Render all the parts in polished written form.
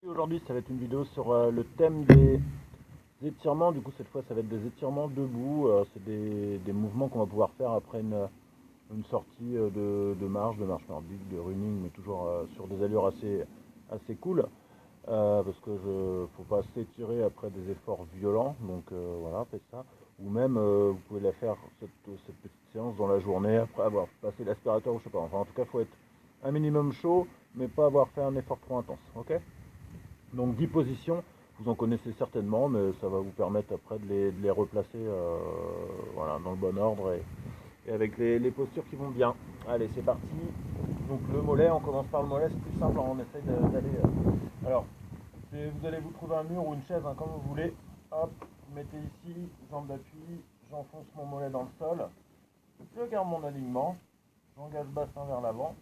Aujourd'hui, ça va être une vidéo sur le thème des étirements. Du coup, cette fois, ça va être des étirements debout. C'est des mouvements qu'on va pouvoir faire après une sortie de marche nordique, de running, mais toujours sur des allures assez cool. Parce que faut pas s'étirer après des efforts violents. Donc voilà, faites ça. Ou même, vous pouvez la faire, cette petite séance dans la journée, après avoir passé l'aspirateur ou je sais pas. Enfin, en tout cas, il faut être un minimum chaud, mais pas avoir fait un effort trop intense. Ok? Donc 10 positions, vous en connaissez certainement, mais ça va vous permettre après de les replacer voilà, dans le bon ordre et avec les postures qui vont bien. Allez, c'est parti. Donc le mollet, on commence par le mollet, c'est plus simple, hein, on essaye d'aller... Alors, vous allez vous trouver un mur ou une chaise, hein, comme vous voulez. Hop, vous mettez ici, jambe d'appui, j'enfonce mon mollet dans le sol, je garde mon alignement, j'engage le bassin vers l'avant,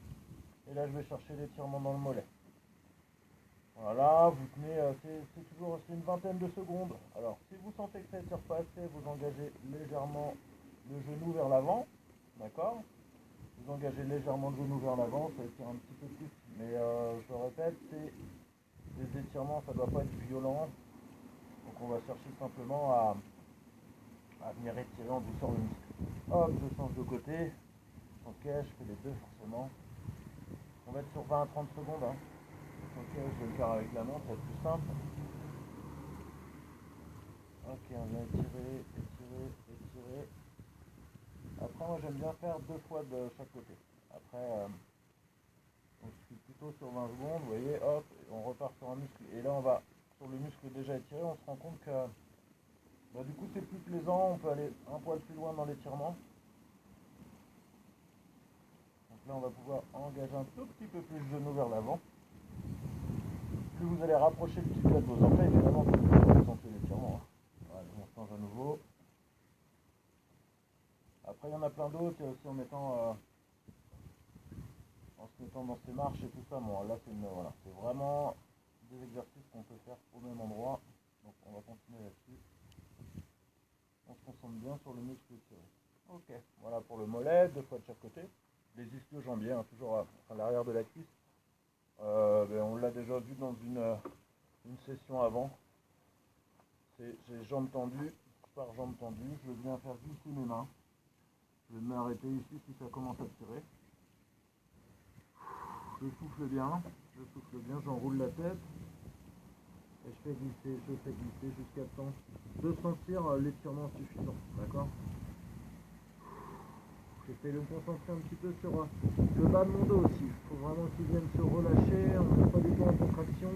et là je vais chercher l'étirement dans le mollet. Voilà, vous tenez, c'est toujours une vingtaine de secondes. Alors, si vous sentez que ça étire pas assez, vous engagez légèrement le genou vers l'avant, d'accord? Vous engagez légèrement le genou vers l'avant, ça étire un petit peu plus. Mais je le répète, c'est des étirements, ça ne doit pas être violent. Donc on va chercher simplement à venir étirer en douceur le muscle. Hop, je change de côté. Ok, je fais les deux forcément. On va être sur 20 à 30 secondes. Hein. Ok, je vais le faire avec la montre, ça va être plus simple. Ok, on vient étirer. Après, moi j'aime bien faire 2 fois de chaque côté. Après, on se suit plutôt sur 20 secondes, vous voyez, hop, on repart sur un muscle. Et là, on va, sur le muscle déjà étiré, on se rend compte que du coup c'est plus plaisant, on peut aller un poil plus loin dans l'étirement. Donc là, on va pouvoir engager un tout petit peu plus le genou vers l'avant. Plus vous allez rapprocher le petit doigt de vos orteils, évidemment, plus vous allez sentir l'étirement. Voilà, on change à nouveau. Après, il y en a plein d'autres, il y a aussi en se mettant dans ces marches et tout ça. Bon, là, voilà, c'est vraiment des exercices qu'on peut faire au même endroit. Donc, on va continuer là-dessus. On se concentre bien sur le muscle tiré. Ok, voilà pour le mollet, 2 fois de chaque côté. Les ischio-jambiers, hein, toujours à l'arrière de la cuisse. On l'a déjà vu dans une session avant. J'ai jambes tendues, par jambes tendues. Je viens faire glisser mes mains. Je vais m'arrêter ici si ça commence à tirer. Je souffle bien, j'enroule la tête. Et je fais glisser jusqu'à temps de sentir l'étirement suffisant. D'accord? J'essaie de me concentrer un petit peu sur le bas de mon dos aussi. Il faut vraiment qu'il vienne se relâcher, on n'est pas du tout en contraction.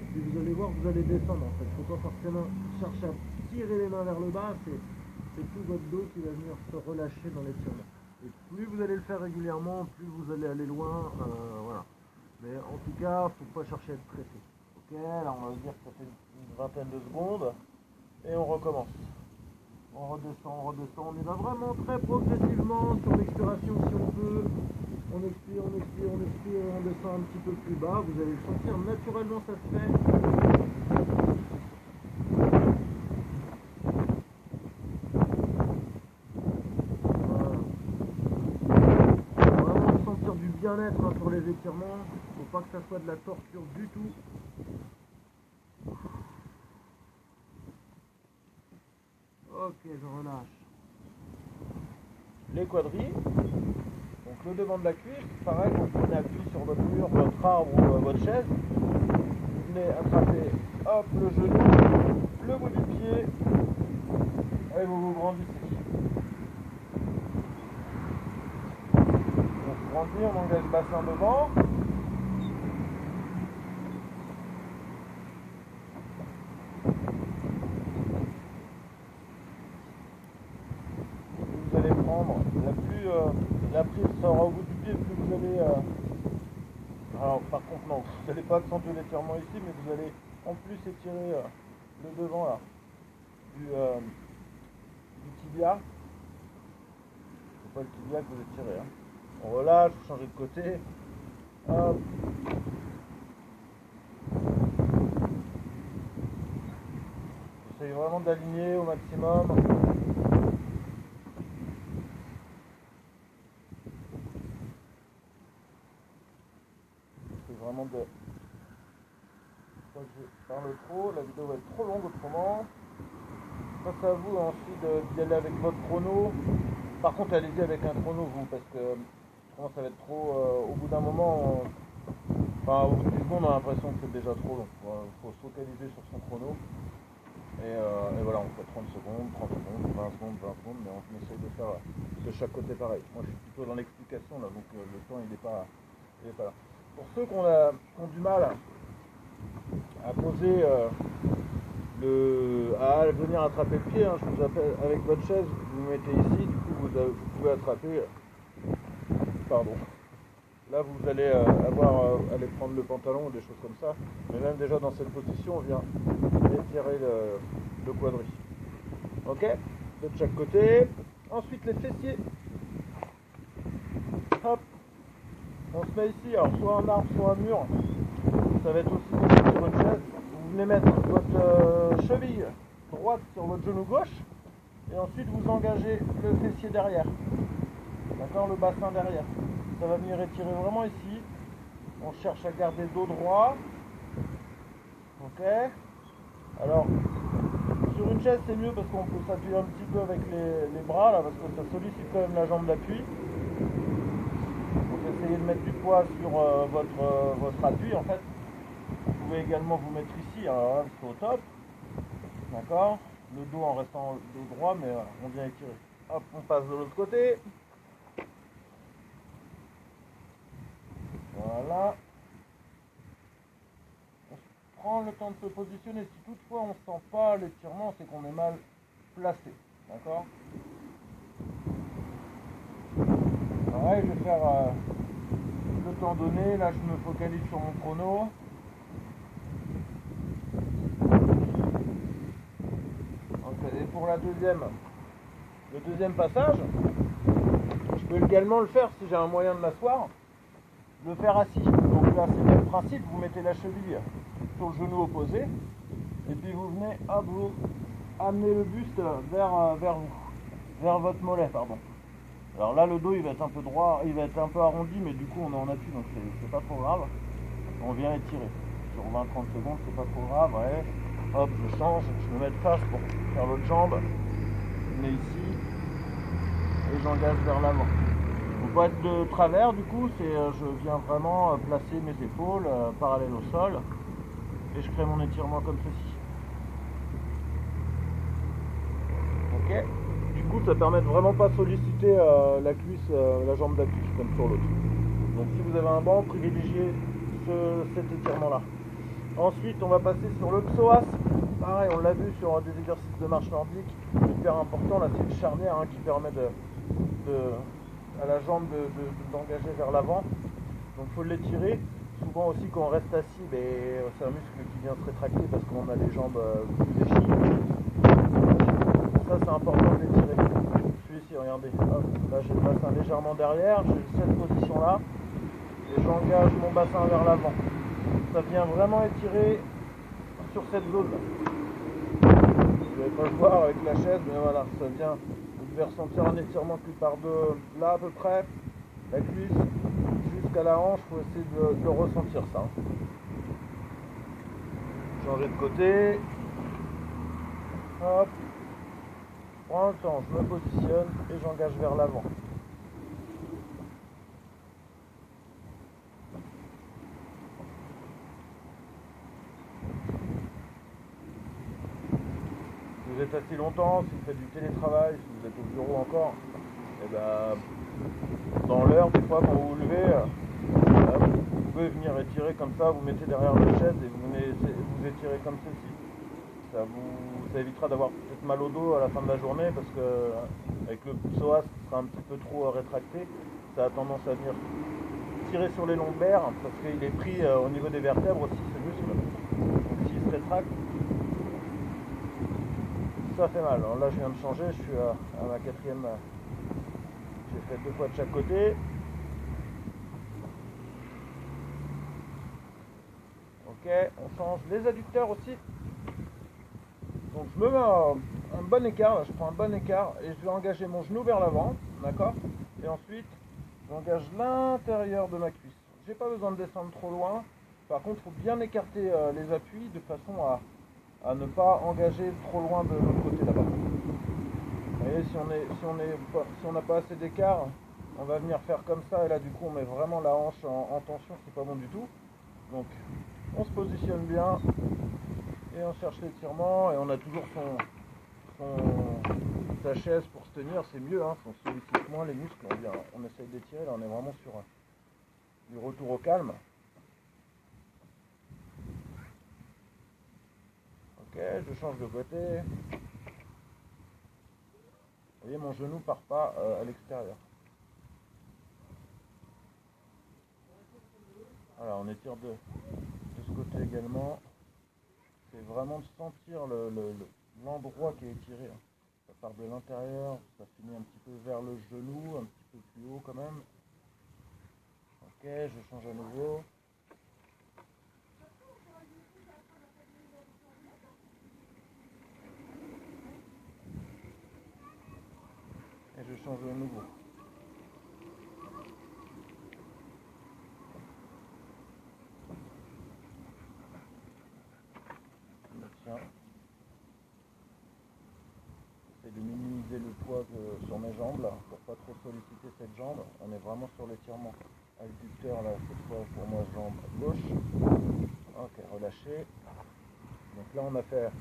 Et puis vous allez voir, vous allez descendre en fait. Il ne faut pas forcément chercher à tirer les mains vers le bas, c'est tout votre dos qui va venir se relâcher dans l'étirement. Et plus vous allez le faire régulièrement, plus vous allez aller loin. Voilà. Mais en tout cas, il ne faut pas chercher à être pressé. Ok, là on va dire que ça fait une vingtaine de secondes. Et on recommence. On redescend. On y va vraiment très progressivement sur l'expiration si on peut. On expire, on descend un petit peu plus bas. Vous allez le sentir naturellement, ça se fait. Vraiment sentir du bien-être hein, sur les étirements. Il ne faut pas que ça soit de la torture du tout. Ok, je relâche. Les quadris. Donc le devant de la cuisse, pareil, vous prenez appui sur votre mur, votre arbre ou votre chaise. Vous venez attraper, hop, le genou, le bout du pied, et vous grandissez. Donc pour grandir, on engage le bassin devant. Vous allez prendre, la prise sera au bout du pied, plus vous allez... alors par contre non, vous n'allez pas accentuer l'étirement ici, mais vous allez en plus étirer le devant là, du tibia. C'est pas le tibia que vous étirez. Hein. On relâche, vous changez de côté. Hop. Essayez vraiment d'aligner au maximum. C'est vraiment de crois que je parle trop, la vidéo va être trop longue autrement. Face à vous ensuite d'y aller avec votre chrono. Par contre, allez-y avec un chrono, vous, parce que ça va être trop. Au bout d'un moment, au bout de 10 secondes, on a l'impression que c'est déjà trop long. Il faut se focaliser sur son chrono. Et voilà, on fait 30 secondes, 30 secondes, 20 secondes, 20 secondes, mais on essaye de faire de chaque côté pareil. Moi, je suis plutôt dans l'explication là, donc le temps il n'est pas là. Pour ceux qui ont du mal à poser à venir attraper le pied, je vous appelle avec votre chaise, vous vous mettez ici, du coup vous pouvez attraper. Pardon. Là vous allez aller prendre le pantalon ou des choses comme ça. Mais même déjà dans cette position, on vient étirer le quadri. Ok? De chaque côté. Ensuite les fessiers. Hop. On se met ici, alors soit un arbre, soit un mur. Ça va être aussi possible sur votre chaise. Vous venez mettre votre cheville droite sur votre genou gauche. Et ensuite vous engagez le fessier derrière. D'accord? Le bassin derrière. Ça va venir étirer vraiment ici. On cherche à garder le dos droit. Ok? Alors, sur une chaise c'est mieux parce qu'on peut s'appuyer un petit peu avec les bras là, parce que ça sollicite quand même la jambe d'appui. Donc essayez de mettre du poids sur votre appui en fait. Vous pouvez également vous mettre ici, alors là c'est au top. D'accord? Le dos en restant dos droit, mais on vient étirer. Hop, on passe de l'autre côté. Voilà. On prend le temps de se positionner. Si toutefois on ne sent pas l'étirement, c'est qu'on est mal placé. D'accord? Pareil, je vais faire le temps donné. Là, je me focalise sur mon chrono. Et pour le deuxième passage, je peux également le faire si j'ai un moyen de m'asseoir, le faire assis. Donc là, c'est le même principe. Vous mettez la cheville sur le genou opposé et puis vous venez, hop, vous amenez le buste vers votre mollet, pardon. Alors là, le dos il va être un peu droit, il va être un peu arrondi, mais du coup on est en appui, donc c'est pas trop grave. On vient étirer sur 20-30 secondes, c'est pas trop grave. Ouais. Hop, je change, je me mets de face pour faire l'autre jambe. Je mets ici et j'engage vers l'avant. On peut être de travers, du coup, je viens vraiment placer mes épaules parallèles au sol et je crée mon étirement comme ceci. Ok. Du coup, ça permet de vraiment pas solliciter la cuisse, la jambe d'appui comme sur l'autre. Donc, si vous avez un banc, privilégiez cet étirement-là. Ensuite, on va passer sur le psoas. Pareil, on l'a vu sur des exercices de marche nordique. Hyper important, là, c'est le charnière qui permet à la jambe d'engager vers l'avant. Donc, il faut l'étirer. Souvent aussi, quand on reste assis, c'est un muscle qui vient se rétracter parce qu'on a les jambes plus échies. Ça, c'est important de l'étirer. Je suis ici, regardez. Hop, là, j'ai le bassin légèrement derrière. J'ai cette position-là. Et j'engage mon bassin vers l'avant. Ça vient vraiment étirer sur cette zone là. Vous n'allez pas le voir avec la chaise, mais voilà, ça vient. Vous devez ressentir un étirement qui part de là à peu près, la cuisse, jusqu'à la hanche. Il faut essayer de ressentir ça. Changer de côté. Hop. Prends le temps, je me positionne et j'engage vers l'avant. Si vous êtes assis longtemps, si vous faites du télétravail, si vous êtes au bureau encore, dans l'heure, des fois quand vous vous levez, vous pouvez venir étirer comme ça, vous mettez derrière la chaise et vous étirez comme ceci. Ça évitera d'avoir peut-être mal au dos à la fin de la journée parce que avec le psoas qui sera un petit peu trop rétracté, ça a tendance à venir tirer sur les lombaires parce qu'il est pris au niveau des vertèbres aussi, ce muscle. Donc s'il se rétracte, ça fait mal. Alors là je viens de changer, je suis à ma quatrième. J'ai fait 2 fois de chaque côté. Ok, on change les adducteurs aussi. Donc je me mets un bon écart, là, je prends un bon écart et je vais engager mon genou vers l'avant, d'accord? Et ensuite, j'engage l'intérieur de ma cuisse. J'ai pas besoin de descendre trop loin, Par contre, il faut bien écarter les appuis de façon à ne pas engager trop loin de l'autre côté là-bas. Vous voyez, si on n'a pas assez d'écart, on va venir faire comme ça, et là du coup on met vraiment la hanche en tension, c'est pas bon du tout. Donc on se positionne bien, et on cherche l'étirement, et on a toujours sa chaise pour se tenir, c'est mieux, hein, on sollicite moins les muscles, on essaye d'étirer, là on est vraiment sur du retour au calme. Ok, je change de côté. Vous voyez, mon genou part pas à l'extérieur. Voilà, on étire de ce côté également. C'est vraiment de sentir l'endroit qui est étiré. Ça part de l'intérieur, ça finit un petit peu vers le genou, un petit peu plus haut quand même. Ok, je change à nouveau. Et je change de nouveau. Je me tiens. J'essaie de minimiser le poids sur mes jambes là, pour pas trop solliciter cette jambe. On est vraiment sur l'étirement adducteur là, cette fois pour moi jambe gauche. Ok, relâché. Donc là on a fait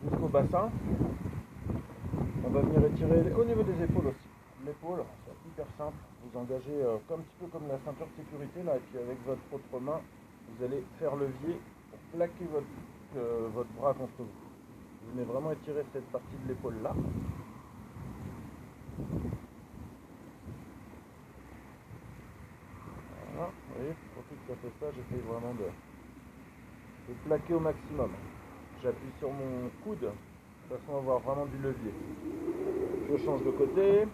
jusqu'au bassin. On va venir étirer au niveau des épaules aussi. L'épaule, c'est hyper simple. Vous engagez un petit peu comme la ceinture de sécurité là, et puis avec votre autre main, vous allez faire levier pour plaquer votre bras contre vous. Vous venez vraiment étirer cette partie de l'épaule là. Voilà, vous voyez, surtout que ça fait ça, j'essaye vraiment de plaquer au maximum. J'appuie sur mon coude de façon à avoir vraiment du levier. Je change de côté.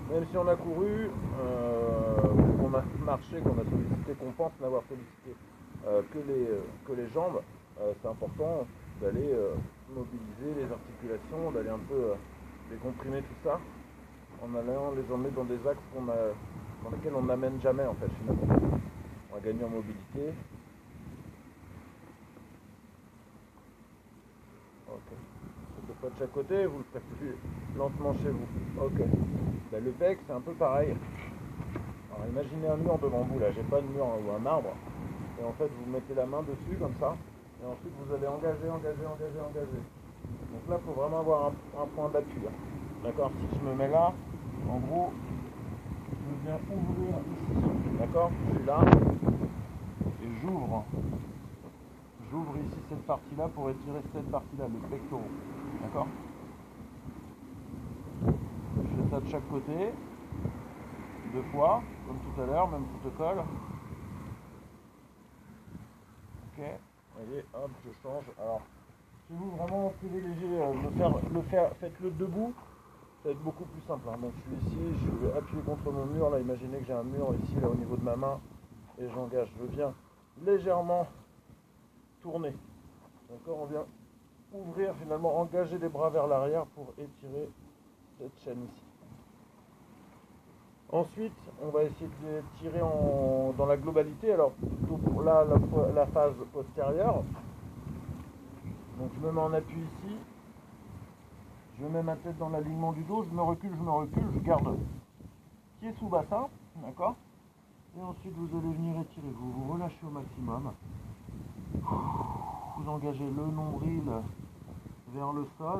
Même si on a couru, qu'on a marché, qu'on a sollicité, qu'on pense n'avoir sollicité que les jambes, c'est important d'aller mobiliser les articulations, d'aller un peu décomprimer tout ça, en allant les emmener dans des axes dans lesquels on n'amène jamais en fait finalement. On va gagner en mobilité. Ok. Deux fois de chaque côté, vous le faites plus lentement chez vous. Ok. Ben, le bec c'est un peu pareil. Alors imaginez un mur devant vous là, j'ai pas de mur ou un arbre. Et en fait vous mettez la main dessus comme ça. Et ensuite vous allez engager. Donc là il faut vraiment avoir un point d'appui. D'accord. Si je me mets là, en gros, je viens ouvrir ici. D'accord. Je suis là. Et j'ouvre. J'ouvre ici cette partie-là pour étirer cette partie-là, le pectoral. D'accord. Je fais ça de chaque côté. 2 fois, comme tout à l'heure, même protocole. Ok. Vous voyez, hop, je change. Alors, si vous vraiment privilégiez faites-le debout. Ça va être beaucoup plus simple. Hein. Donc je suis ici, je vais appuyer contre mon mur. Là, imaginez que j'ai un mur ici, là, au niveau de ma main. Et j'engage. Je viens légèrement tourner. D'accord. On vient ouvrir, finalement, engager les bras vers l'arrière pour étirer cette chaîne ici. Ensuite, on va essayer de tirer dans la globalité. Alors, plutôt pour la phase postérieure. Donc, je me mets en appui ici. Je mets ma tête dans l'alignement du dos. Je me recule. Je garde pied sous bassin. D'accord. Et ensuite, vous allez venir étirer. Vous relâchez au maximum. Vous engagez le nombril vers le sol.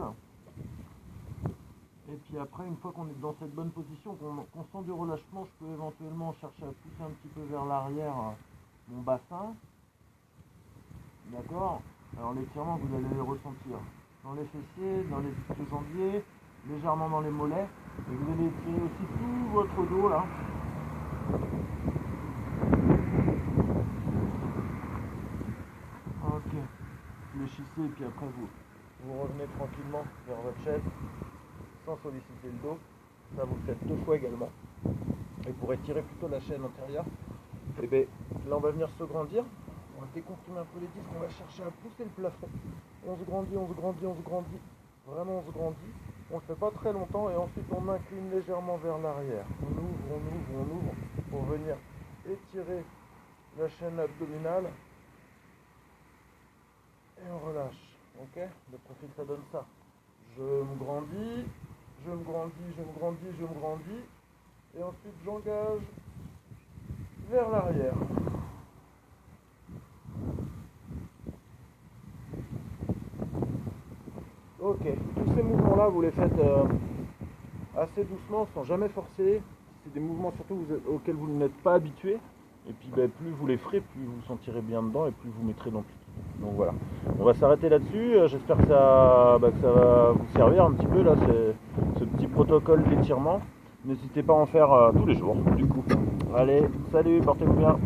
Et puis après, une fois qu'on est dans cette bonne position, qu'on sent du relâchement, je peux éventuellement chercher à pousser un petit peu vers l'arrière mon bassin. D'accord. Alors l'étirement, vous allez le ressentir dans les fessiers, dans les jambiers, légèrement dans les mollets. Et vous allez étirer aussi tout votre dos là. Ok. Fléchissez et puis après vous revenez tranquillement vers votre chaise sans solliciter le dos. Ça vous le faites 2 fois également. Et pour étirer plutôt la chaîne antérieure, et bien là on va venir se grandir. On va décomprimer un peu les disques, on va chercher à pousser le plafond. On se grandit. vraiment on se grandit. On le fait pas très longtemps et ensuite on incline légèrement vers l'arrière. On ouvre pour venir étirer la chaîne abdominale et on relâche. Ok? Le profil ça donne ça. Je me grandis, je me grandis, je me grandis, je me grandis et ensuite j'engage vers l'arrière. Ok, tous ces mouvements-là, vous les faites assez doucement, sans jamais forcer. C'est des mouvements surtout auxquels vous n'êtes pas habitué. Et puis plus vous les ferez, plus vous vous sentirez bien dedans et plus vous mettrez d'amplitude. Donc voilà, on va s'arrêter là-dessus. J'espère que ça va vous servir un petit peu, là, ce petit protocole d'étirement. N'hésitez pas à en faire tous les jours, du coup. Allez, salut, portez-vous bien.